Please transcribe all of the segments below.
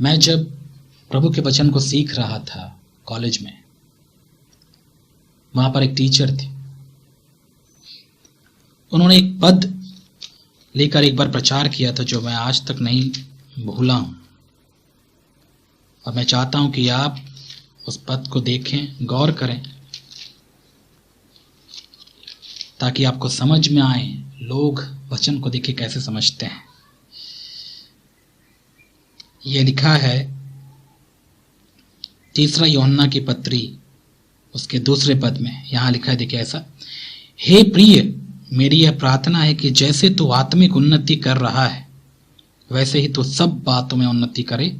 मैं जब प्रभु के वचन को सीख रहा था कॉलेज में, वहां पर एक टीचर थे। उन्होंने एक पद लेकर एक बार प्रचार किया था जो मैं आज तक नहीं भूला हूं, और मैं चाहता हूं कि आप उस पद को देखें, गौर करें, ताकि आपको समझ में आए लोग वचन को देखे कैसे समझते हैं। यह लिखा है 3 यूहन्ना की पत्री उसके 2 पद में। यहां लिखा है, देखिए ऐसा, हे प्रिय, मेरी यह प्रार्थना है कि जैसे तू आत्मिक उन्नति कर रहा है वैसे ही तू सब बातों में उन्नति करे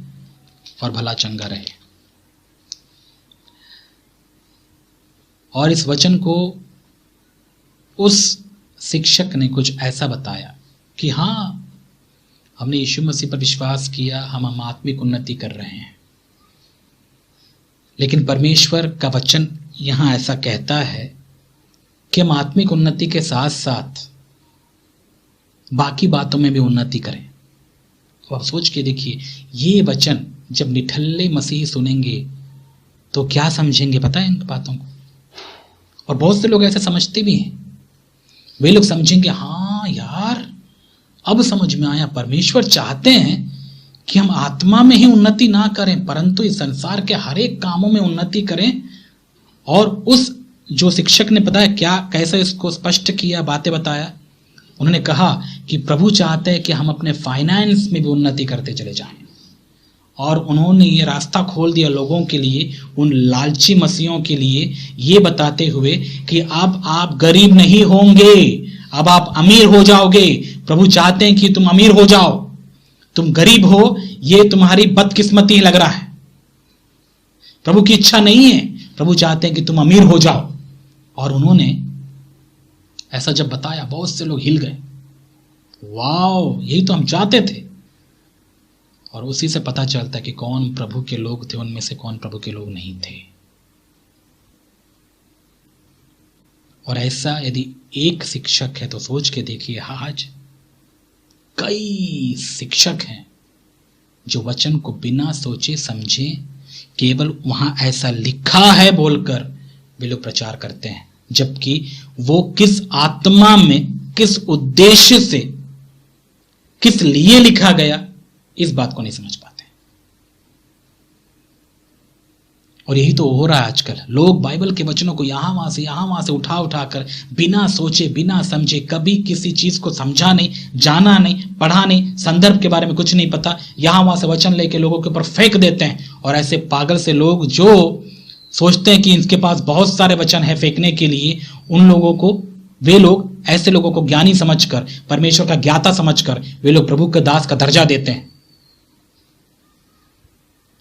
और भला चंगा रहे। और इस वचन को उस शिक्षक ने कुछ ऐसा बताया कि हाँ, हमने यीशु मसीह पर विश्वास किया, हम आत्मिक उन्नति कर रहे हैं, लेकिन परमेश्वर का वचन यहां ऐसा कहता है कि हम आत्मिक उन्नति के साथ साथ बाकी बातों में भी उन्नति करें। तो आप सोच के देखिए, ये वचन जब निठल्ले मसीही सुनेंगे तो क्या समझेंगे, पता है इन बातों को। और बहुत से लोग ऐसे समझते भी हैं, वे लोग समझेंगे हाँ यार, अब समझ में आया, परमेश्वर चाहते हैं कि हम आत्मा में ही उन्नति ना करें परंतु इस संसार के हर एक कामों में उन्नति करें। और उस जो शिक्षक ने बताया क्या, कैसे इसको स्पष्ट किया, बातें बताया। उन्होंने कहा कि प्रभु चाहते हैं कि हम अपने फाइनेंस में भी उन्नति करते चले जाएं। और उन्होंने ये रास्ता खोल दिया लोगों के लिए, उन लालची मसीहों के लिए, ये बताते हुए कि अब आप गरीब नहीं होंगे, अब आप अमीर हो जाओगे। प्रभु चाहते हैं कि तुम अमीर हो जाओ, तुम गरीब हो ये तुम्हारी बदकिस्मती लग रहा है, प्रभु की इच्छा नहीं है। प्रभु चाहते हैं कि तुम अमीर हो जाओ। और उन्होंने ऐसा जब बताया, बहुत से लोग हिल गए, वाओ, यही तो हम चाहते थे। और उसी से पता चलता है कि कौन प्रभु के लोग थे, उनमें से कौन प्रभु के लोग नहीं थे। और ऐसा यदि एक शिक्षक है तो सोच के देखिए, आज कई शिक्षक हैं जो वचन को बिना सोचे समझे, केवल वहां ऐसा लिखा है बोलकर वे लोग प्रचार करते हैं, जबकि वो किस आत्मा में, किस उद्देश्य से, किस लिए लिखा गया, इस बात को नहीं समझ पाते। और यही तो हो रहा है आजकल। लोग बाइबल के वचनों को यहां वहां से उठा कर बिना सोचे, बिना समझे, कभी किसी चीज को समझा नहीं, जाना नहीं, पढ़ा नहीं, संदर्भ के बारे में कुछ नहीं पता, यहां वहां से वचन लेके लोगों के ऊपर फेंक देते हैं। और ऐसे पागल से लोग जो सोचते हैं कि इनके पास बहुत सारे वचन है फेंकने के लिए, उन लोगों को, वे लोग ऐसे लोगों को ज्ञानी समझकर, परमेश्वर का ज्ञाता समझकर वे लोग प्रभु के दास का दर्जा देते हैं,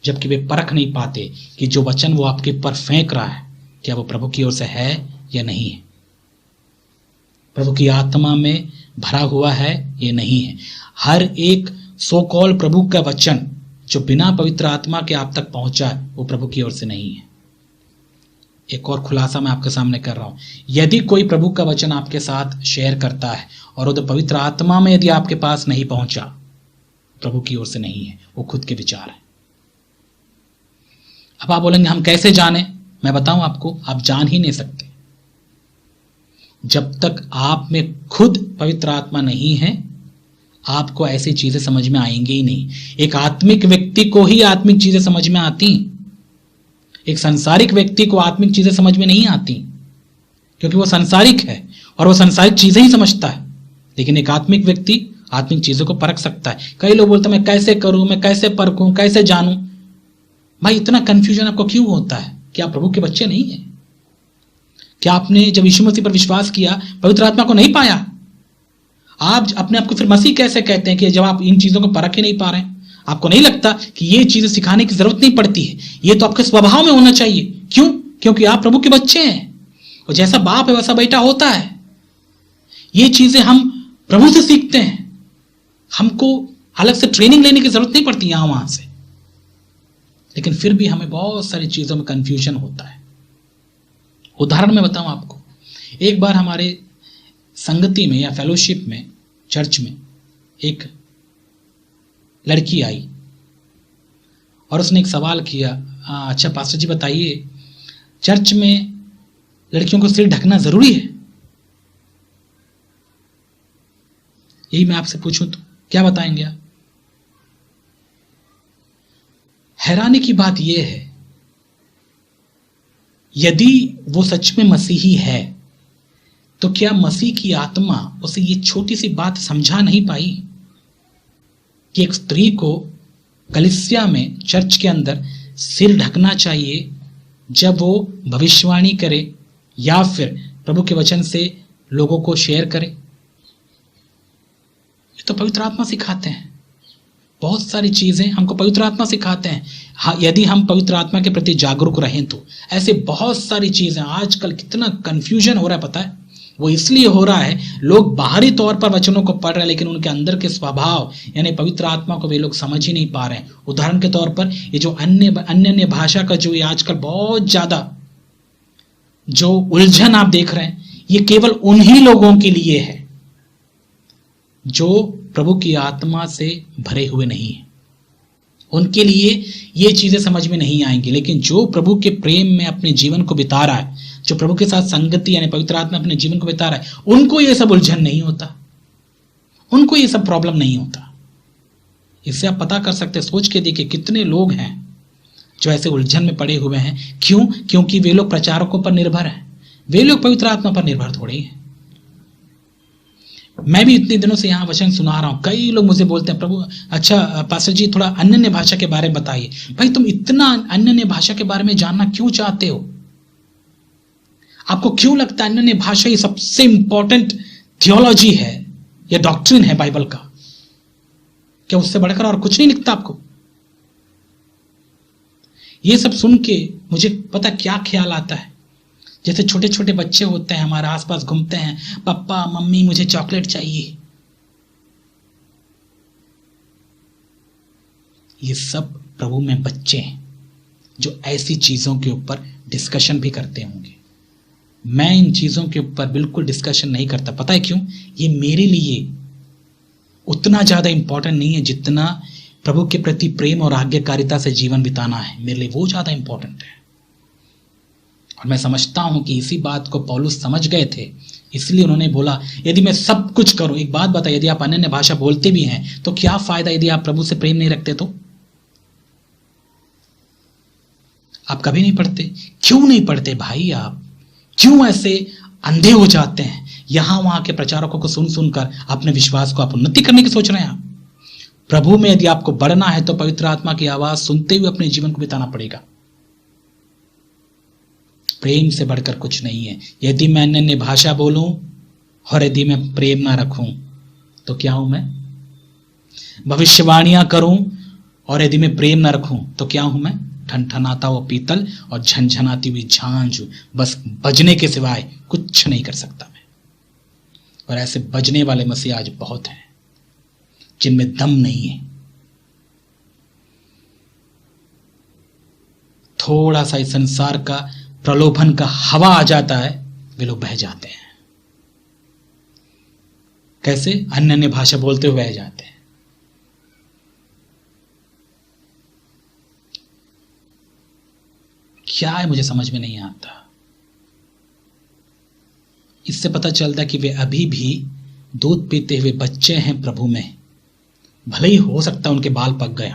जबकि वे परख नहीं पाते कि जो वचन वो आपके ऊपर फेंक रहा है क्या वो प्रभु की ओर से है या नहीं है, प्रभु की आत्मा में भरा हुआ है या नहीं है। हर एक सो कॉल प्रभु का वचन जो बिना पवित्र आत्मा के आप तक पहुंचा है वो प्रभु की ओर से नहीं है। एक और खुलासा मैं आपके सामने कर रहा हूं, यदि कोई प्रभु का वचन आपके साथ शेयर करता है और वो पवित्र आत्मा में यदि आपके पास नहीं पहुंचा, प्रभु की ओर से नहीं है, वो खुद के विचार है। अब आप बोलेंगे हम कैसे जाने? मैं बताऊं आपको, आप जान ही नहीं सकते जब तक आप में खुद पवित्र आत्मा नहीं है। आपको ऐसी चीजें समझ में आएंगी ही नहीं। एक आत्मिक व्यक्ति को ही आत्मिक चीजें समझ में आती, एक सांसारिक व्यक्ति को आत्मिक चीजें समझ में नहीं आती, क्योंकि वो सांसारिक है और वो सांसारिक चीजें ही समझता है। लेकिन एक आत्मिक व्यक्ति आत्मिक चीजों को परख सकता है। कई लोग बोलते हैं मैं कैसे करूं, मैं कैसे परखूं, कैसे जानूं? भाई इतना कंफ्यूजन आपको क्यों होता है? क्या आप प्रभु के बच्चे नहीं हैं? क्या आपने जब यीशु मसीह पर विश्वास किया पवित्र आत्मा को नहीं पाया? आप अपने आप को फिर मसीह कैसे कहते हैं कि जब आप इन चीजों को परख ही नहीं पा रहे हैं? आपको नहीं लगता कि ये चीजें सिखाने की जरूरत नहीं पड़ती है, ये तो आपके स्वभाव में होना चाहिए? क्यों? क्योंकि आप प्रभु के बच्चे हैं और जैसा बाप है वैसा बेटा होता है। ये चीजें हम प्रभु से सीखते हैं, हमको अलग से ट्रेनिंग लेने की जरूरत नहीं पड़ती यहां वहां से। लेकिन फिर भी हमें बहुत सारी चीजों में कंफ्यूजन होता है। उदाहरण मैं बताऊं आपको, एक बार हमारे संगति में या फेलोशिप में, चर्च में एक लड़की आई और उसने एक सवाल किया, अच्छा पास्टर जी बताइए, चर्च में लड़कियों को सिर ढकना जरूरी है? यही मैं आपसे पूछूं तो क्या बताएंगे आप? हैरानी की बात यह है, यदि वो सच में मसीही है तो क्या मसीह की आत्मा उसे ये छोटी सी बात समझा नहीं पाई कि एक स्त्री को कलीसिया में, चर्च के अंदर सिर ढकना चाहिए जब वो भविष्यवाणी करे या फिर प्रभु के वचन से लोगों को शेयर करे? ये तो पवित्र आत्मा सिखाते हैं। बहुत सारी चीजें हमको पवित्र आत्मा सिखाते हैं। हाँ, यदि हम पवित्र आत्मा के प्रति जागरूक रहें तो ऐसे बहुत सारी चीजें। आजकल कितना कंफ्यूजन हो रहा है पता है? वो इसलिए हो रहा है, लोग बाहरी तौर पर वचनों को पढ़ रहे हैं लेकिन उनके अंदर के स्वभाव यानी पवित्र आत्मा को वे लोग समझ ही नहीं पा रहे हैं। उदाहरण के तौर पर ये जो अन्य भाषा का जो ये आजकल बहुत ज्यादा जो उलझन आप देख रहे हैं, ये केवल उन्हीं लोगों के लिए है जो प्रभु की आत्मा से भरे हुए नहीं है। उनके लिए ये चीजें समझ में नहीं आएंगी। लेकिन जो प्रभु के प्रेम में अपने जीवन को बिता रहा है, जो प्रभु के साथ संगति यानी पवित्र आत्मा अपने जीवन को बिता रहा है, उनको ये सब उलझन नहीं होता, उनको ये सब प्रॉब्लम नहीं होता। इससे आप पता कर सकते हैं, सोच के देखिए कितने लोग हैं जो ऐसे उलझन में पड़े हुए हैं। क्यों? क्योंकि वे लोग प्रचारकों पर निर्भर हैं, वे लोग पवित्र आत्मा पर निर्भर थोड़ी हैं। मैं भी इतने दिनों से यहाँ वचन सुना रहा हूं, कई लोग मुझे बोलते हैं, प्रभु अच्छा पास्टर जी थोड़ा अन्य भाषा के बारे में बताइए। भाई तुम इतना अन्य भाषा के बारे में जानना क्यों चाहते हो? आपको क्यों लगता है अन्य भाषा ये सबसे इंपॉर्टेंट थियोलॉजी है या डॉक्ट्रिन है बाइबल का? क्या उससे बढ़कर और कुछ नहीं लिखता आपको? ये सब सुन के मुझे पता क्या ख्याल आता है, जैसे छोटे छोटे बच्चे होते हैं हमारे आसपास घूमते हैं, पापा मम्मी मुझे चॉकलेट चाहिए। ये सब प्रभु में बच्चे हैं जो ऐसी चीजों के ऊपर डिस्कशन भी करते होंगे। मैं इन चीजों के ऊपर बिल्कुल डिस्कशन नहीं करता। पता है क्यों? ये मेरे लिए उतना ज्यादा इंपॉर्टेंट नहीं है जितना प्रभु के प्रति प्रेम और आज्ञाकारिता से जीवन बिताना है। मेरे लिए वो ज्यादा इंपॉर्टेंट है। और मैं समझता हूं कि इसी बात को पौलुस समझ गए थे, इसलिए उन्होंने बोला यदि मैं सब कुछ करूं। एक बात बताइए, यदि आप अन्य भाषा बोलते भी हैं तो क्या फायदा यदि आप प्रभु से प्रेम नहीं रखते? तो आप कभी नहीं पढ़ते। क्यों नहीं पढ़ते भाई? आप क्यों ऐसे अंधे हो जाते हैं? यहां वहां के प्रचारकों को सुन सुनकर अपने विश्वास को आप उन्नति करने की सोच रहे हैं। आप प्रभु में यदि आपको बढ़ना है तो पवित्र आत्मा की आवाज सुनते हुए अपने जीवन को बिताना पड़ेगा। प्रेम से बढ़कर कुछ नहीं है। यदि मैं अन्य भाषा बोलूं और यदि मैं प्रेम ना रखूं तो क्या हूं मैं? भविष्यवाणियां करूं और यदि मैं प्रेम ना रखूं तो क्या हूं मैं? ठनठनाता हुआ पीतल और झनझनाती हुई झांझ, बस बजने के सिवाय कुछ नहीं कर सकता मैं। और ऐसे बजने वाले मसीह आज बहुत हैं जिनमें दम नहीं है। थोड़ा सा इस संसार का प्रलोभन का हवा आ जाता है, वे लोग बह जाते हैं। कैसे? अन्य भाषा बोलते हुए बह जाते हैं। क्या है मुझे समझ में नहीं आता। इससे पता चलता है कि वे अभी भी दूध पीते हुए बच्चे हैं प्रभु में। भले ही हो सकता है उनके बाल पक गए,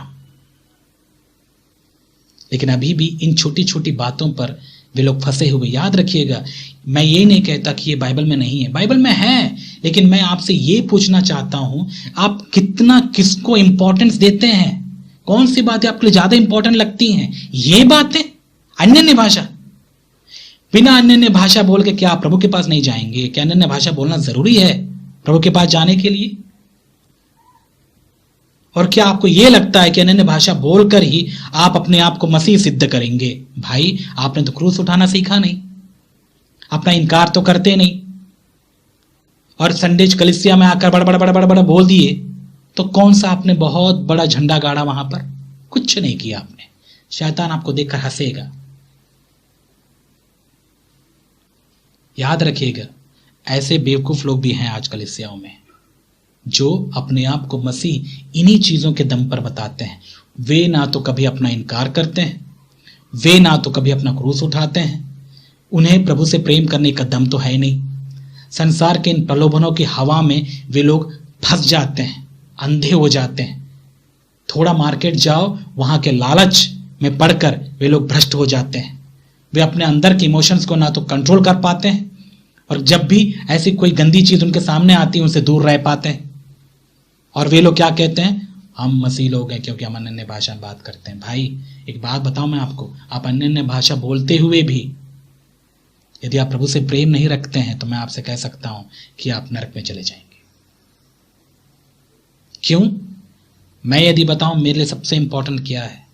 लेकिन अभी भी इन छोटी छोटी बातों पर वे लोग फंसे हुए। याद रखिएगा, मैं ये नहीं कहता कि ये बाइबल में नहीं है, बाइबल में है, लेकिन मैं आपसे ये पूछना चाहता हूं आप कितना किसको इंपॉर्टेंस देते हैं? कौन सी बातें आपके लिए ज्यादा इंपॉर्टेंट लगती हैं? ये बातें अन्य भाषा? बिना अन्य भाषा बोल के क्या आप प्रभु के पास नहीं जाएंगे? क्या अन्य भाषा बोलना जरूरी है प्रभु के पास जाने के लिए? और क्या आपको यह लगता है कि अन्य भाषा बोलकर ही आप अपने आप को मसीह सिद्ध करेंगे? भाई आपने तो क्रूस उठाना सीखा नहीं, अपना इनकार तो करते नहीं, और संडेज कलीसिया में आकर बड़ा बोल दिए तो कौन सा आपने बहुत बड़ा झंडा गाड़ा वहां पर? कुछ नहीं किया आपने। शैतान आपको देखकर हंसेगा। याद रखिएगा, ऐसे बेवकूफ लोग भी हैं आज कलीसियाओं में जो अपने आप को मसीह इन्हीं चीजों के दम पर बताते हैं। वे ना तो कभी अपना इनकार करते हैं, वे ना तो कभी अपना क्रूस उठाते हैं। उन्हें प्रभु से प्रेम करने का दम तो है ही नहीं। संसार के इन प्रलोभनों की हवा में वे लोग फंस जाते हैं, अंधे हो जाते हैं। थोड़ा मार्केट जाओ, वहां के लालच में पड़कर वे लोग भ्रष्ट हो जाते हैं। वे अपने अंदर के इमोशंस को ना तो कंट्रोल कर पाते हैं, और जब भी ऐसी कोई गंदी चीज उनके सामने आती है उनसे दूर रह पाते हैं। और वे लोग क्या कहते हैं, हम मसीह लोग हैं क्योंकि हम अन्य भाषा में बात करते हैं। भाई एक बात बताऊं मैं आपको, आप अन्य भाषा बोलते हुए भी यदि आप प्रभु से प्रेम नहीं रखते हैं तो मैं आपसे कह सकता हूं कि आप नरक में चले जाएंगे। क्यों? मैं यदि बताऊं मेरे लिए सबसे इंपॉर्टेंट क्या है।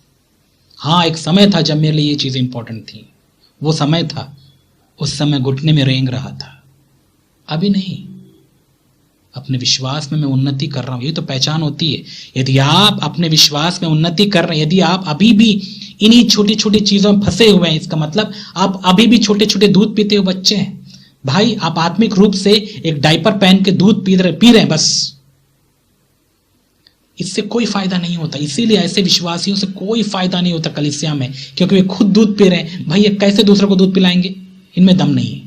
हाँ, एक समय था जब मेरे लिए ये चीजें इंपॉर्टेंट थी। वो समय था, उस समय घुटने में रेंग रहा था। अभी नहीं। अपने विश्वास में मैं उन्नति कर रहा हूं, ये तो पहचान होती है। यदि आप अपने विश्वास में उन्नति कर रहे हैं, यदि आप अभी भी इन्हीं छोटी छोटी चीजों में फंसे हुए हैं, इसका मतलब आप अभी भी छोटे छोटे दूध पीते हुए बच्चे हैं। भाई आप आत्मिक रूप से एक डायपर पहन के दूध पी रहे हैं बस। इससे कोई फायदा नहीं होता। इसीलिए ऐसे विश्वासियों से कोई फायदा नहीं होता कलीसिया में, क्योंकि वे खुद दूध पी रहे हैं। भाई ये कैसे दूसरों को दूध पिलाएंगे? इनमें दम नहीं है।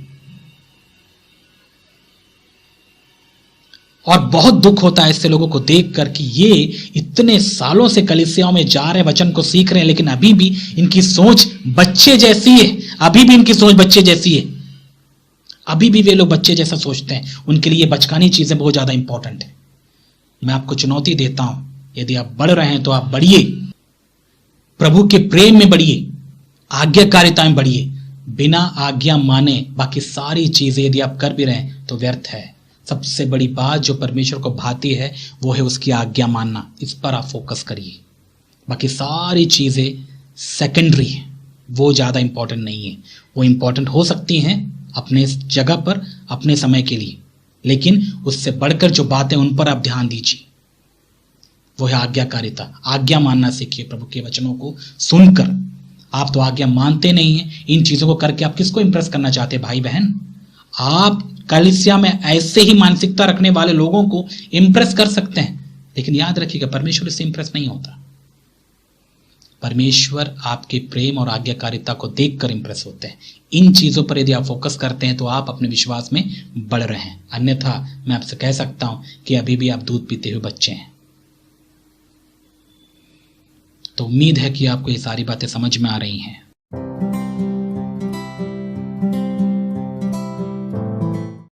और बहुत दुख होता है ऐसे लोगों को देखकर कि ये इतने सालों से कलीसियाओं में जा रहे हैं, वचन को सीख रहे हैं, लेकिन अभी भी इनकी सोच बच्चे जैसी है। अभी भी इनकी सोच बच्चे जैसी है। अभी भी वे लोग बच्चे जैसा सोचते हैं। उनके लिए बचकानी चीजें बहुत ज्यादा इंपॉर्टेंट है। मैं आपको चुनौती देता हूं, यदि आप बढ़ रहे हैं तो आप बढ़िए, प्रभु के प्रेम में बढ़िए, आज्ञाकारिता में बढ़िए। बिना आज्ञा माने बाकी सारी चीजें यदि आप कर भी रहे हैं तो व्यर्थ है। सबसे बड़ी बात जो परमेश्वर को भाती है वो है उसकी आज्ञा मानना। इस पर आप फोकस करिए। बाकी सारी चीजें सेकेंडरी है, वो ज्यादा इंपॉर्टेंट नहीं है। वो इंपॉर्टेंट हो सकती हैं अपने जगह पर, अपने समय के लिए, लेकिन उससे बढ़कर जो बातें उन पर आप ध्यान दीजिए। वो है आज्ञाकारिता। आज्ञा मानना सीखिए। प्रभु के वचनों को सुनकर आप तो आज्ञा मानते नहीं हैं। इन चीजों को करके आप किसको इंप्रेस करना चाहते हैं? भाई बहन, आप कलीसिया में ऐसे ही मानसिकता रखने वाले लोगों को इंप्रेस कर सकते हैं, लेकिन याद रखिएगा परमेश्वर इससे इंप्रेस नहीं होता। परमेश्वर आपके प्रेम और आज्ञाकारिता को देखकर इंप्रेस होते हैं। इन चीजों पर यदि आप फोकस करते हैं तो आप अपने विश्वास में बढ़ रहे हैं। अन्यथा मैं आपसे कह सकता हूं कि अभी भी आप दूध पीते हुए बच्चे हैं। तो उम्मीद है कि आपको ये सारी बातें समझ में आ रही हैं।